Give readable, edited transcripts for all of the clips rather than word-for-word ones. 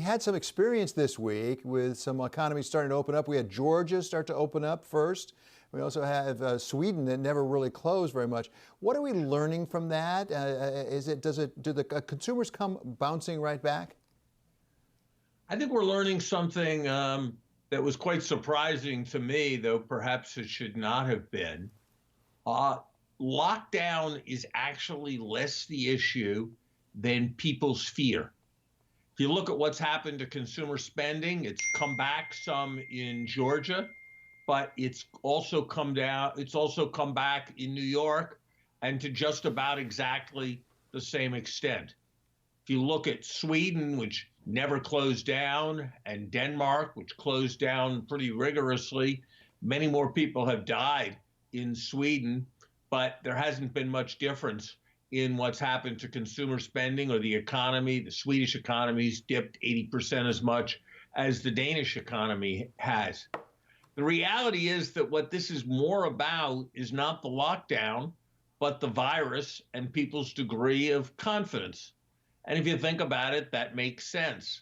We had some experience this week with some economies starting to open up. We had Georgia start to open up first. We also have Sweden that never really closed very much. What are we learning from that? Do the consumers come bouncing right back? I think we're learning something that was quite surprising to me, though perhaps it should not have been. Uh, Lockdown is actually less the issue than people's fear. If you look at what's happened to consumer spending, it's come back some in Georgia, but it's also come down. It's also come back in New York, and to just about exactly the same extent. If you look at Sweden, which never closed down, and Denmark, which closed down pretty rigorously, many more people have died in Sweden, but there hasn't been much difference in what's happened to consumer spending or the economy. The Swedish economy's dipped 80% as much as the Danish economy has. The reality is that what this is more about is not the lockdown, but the virus and people's degree of confidence. And if you think about it, that makes sense.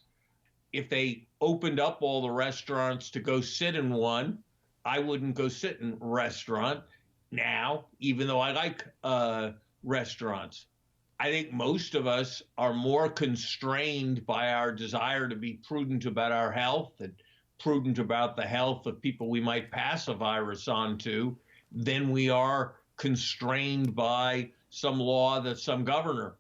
If they opened up all the restaurants to go sit in one, I wouldn't go sit in a restaurant now, even though I like restaurants. I think most of us are more constrained by our desire to be prudent about our health and prudent about the health of people we might pass a virus on to than we are constrained by some law that some governor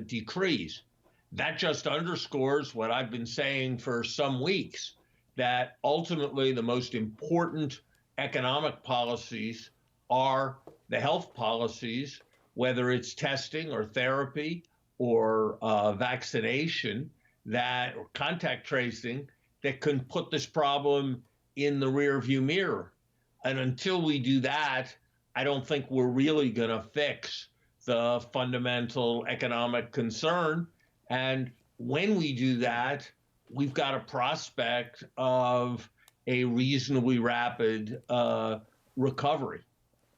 decrees. That just underscores what I've been saying for some weeks, that ultimately the most important economic policies are the health policies, whether it's testing or therapy or vaccination, that or contact tracing, that can put this problem in the rearview mirror. And until we do that, I don't think we're really going to fix the fundamental economic concern. And when we do that, we've got a prospect of a reasonably rapid recovery.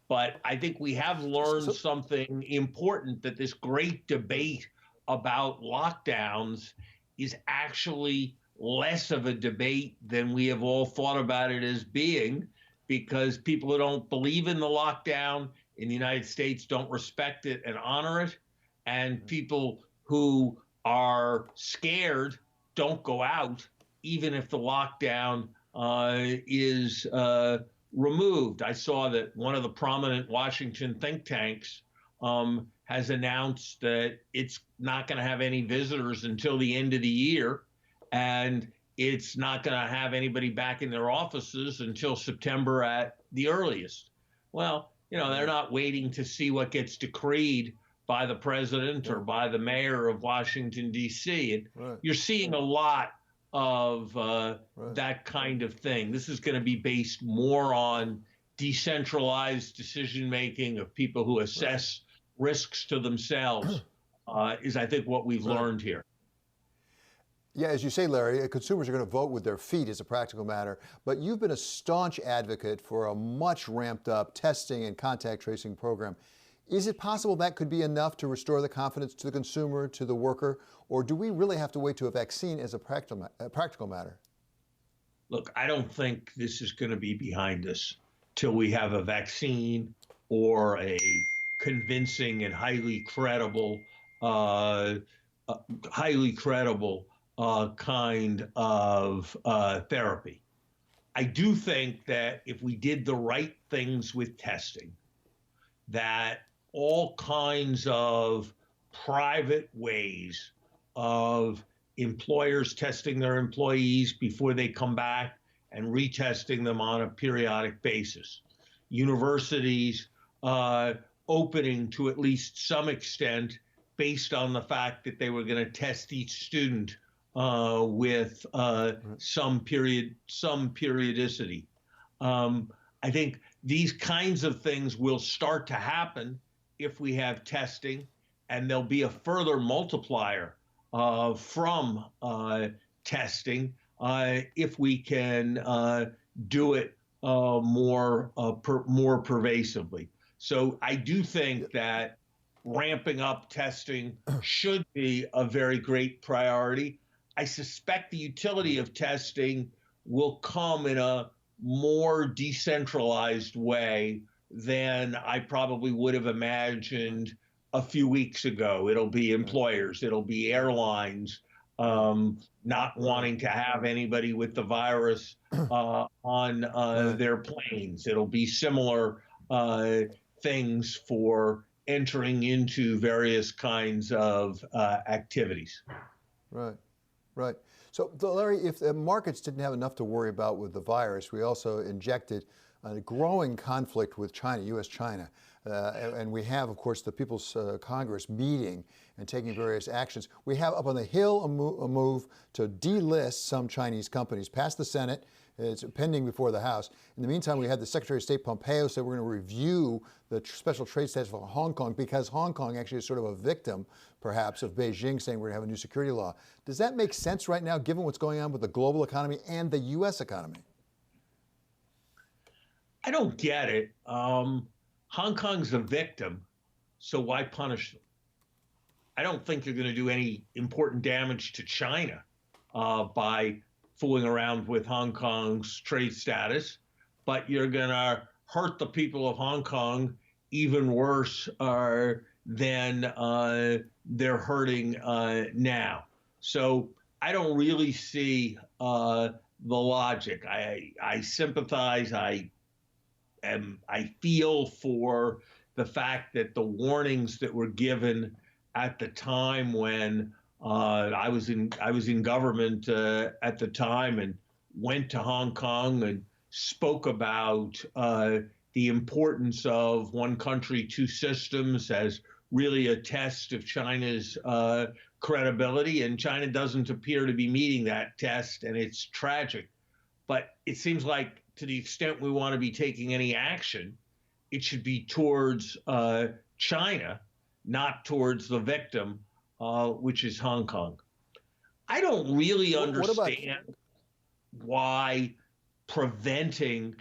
But I think we have learned something important, that this great debate about lockdowns is actually less of a debate than we have all thought about it as being, because people who don't believe in the lockdown in the United States don't respect it and honor it. And people who are scared don't go out, even if the lockdown is removed. I saw that one of the prominent Washington think tanks has announced that it's not going to have any visitors until the end of the year, and it's not going to have anybody back in their offices until September at the earliest. Well, they're not waiting to see what gets decreed by the president or by the mayor of Washington, D.C. And you're seeing a lot of that kind of thing. This is going to be based more on decentralized decision-making of people who assess risks to themselves, is I think what we've learned here. Yeah, as you say, Larry, consumers are going to vote with their feet as a practical matter, but you've been a staunch advocate for a much ramped up testing and contact tracing program. Is it possible that could be enough to restore the confidence to the consumer, to the worker, or do we really have to wait to a vaccine as a practical matter? Look, I don't think this is going to be behind us till we have a vaccine or a convincing and highly credible kind of therapy. I do think that if we did the right things with testing, that all kinds of private ways of employers testing their employees before they come back and retesting them on a periodic basis, universities opening to at least some extent based on the fact that they were going to test each student with some periodicity. I think these kinds of things will start to happen if we have testing, and there'll be a further multiplier from testing if we can do it more pervasively. So I do think that ramping up testing should be a very great priority. I suspect the utility of testing will come in a more decentralized way than I probably would have imagined a few weeks ago. It'll be Right. employers, it'll be airlines Right. not Right. wanting to have anybody with the virus on Right. their planes. It'll be similar uh, things for entering into various kinds of activities. Right. Right. So, Larry, if the markets didn't have enough to worry about with the virus, we also injected a growing conflict with China, U.S.-China. And we have, of course, the People's Congress meeting and taking various actions. We have up on the Hill a move to delist some Chinese companies, past the Senate. It's pending before the House. In the meantime, we had the Secretary of State Pompeo say we're going to review the special trade status for Hong Kong because Hong Kong actually is sort of a victim, perhaps, of Beijing saying we're going to have a new security law. Does that make sense right now, given what's going on with the global economy and the U.S. economy? I don't get it. Hong Kong's a victim, so why punish them? I don't think you're going to do any important damage to China by fooling around with Hong Kong's trade status, but you're going to hurt the people of Hong Kong even worse than they're hurting now. So I don't really see the logic. I sympathize. I feel for the fact that the warnings that were given at the time when I was in government at the time and went to Hong Kong and spoke about the importance of one country, two systems as really a test of China's credibility. And China doesn't appear to be meeting that test, and it's tragic. But it seems like to the extent we want to be taking any action, it should be towards China, not towards the victim, which is Hong Kong. I don't really What about? understand why preventing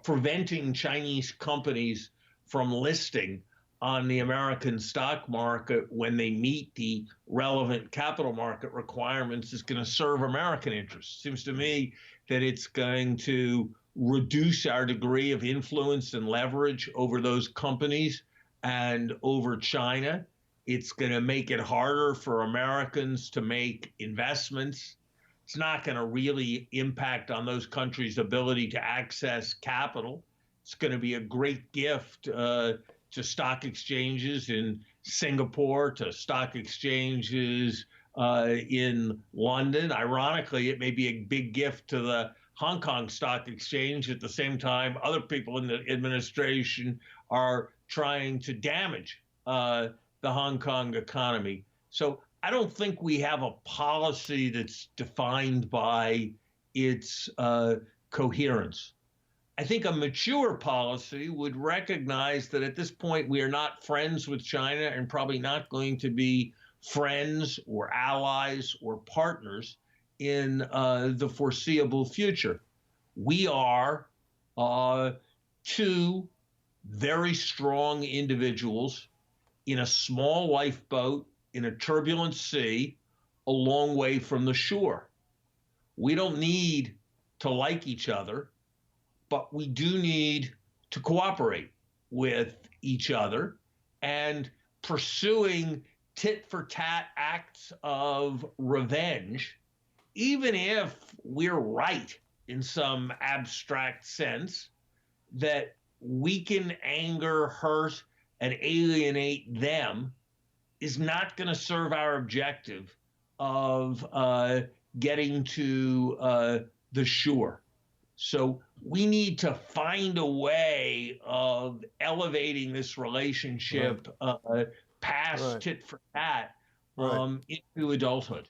preventing Chinese companies from listing on the American stock market when they meet the relevant capital market requirements is going to serve American interests. Seems to me that it's going to reduce our degree of influence and leverage over those companies and over China. It's going to make it harder for Americans to make investments. It's not going to really impact on those countries' ability to access capital. It's going to be a great gift to stock exchanges in Singapore, to stock exchanges in London. Ironically, it may be a big gift to the Hong Kong Stock Exchange. At the same time, other people in the administration are trying to damage the Hong Kong economy. So I don't think we have a policy that's defined by its coherence. I think a mature policy would recognize that at this point we are not friends with China and probably not going to be friends or allies or partners in the foreseeable future. We are two very strong individuals in a small lifeboat in a turbulent sea a long way from the shore. We don't need to like each other, but we do need to cooperate with each other, and pursuing tit for tat acts of revenge, even if we're right in some abstract sense, that weaken, anger, hurt, and alienate them, is not going to serve our objective of getting to the shore. So we need to find a way of elevating this relationship Right. past Right. tit for tat Right. into adulthood.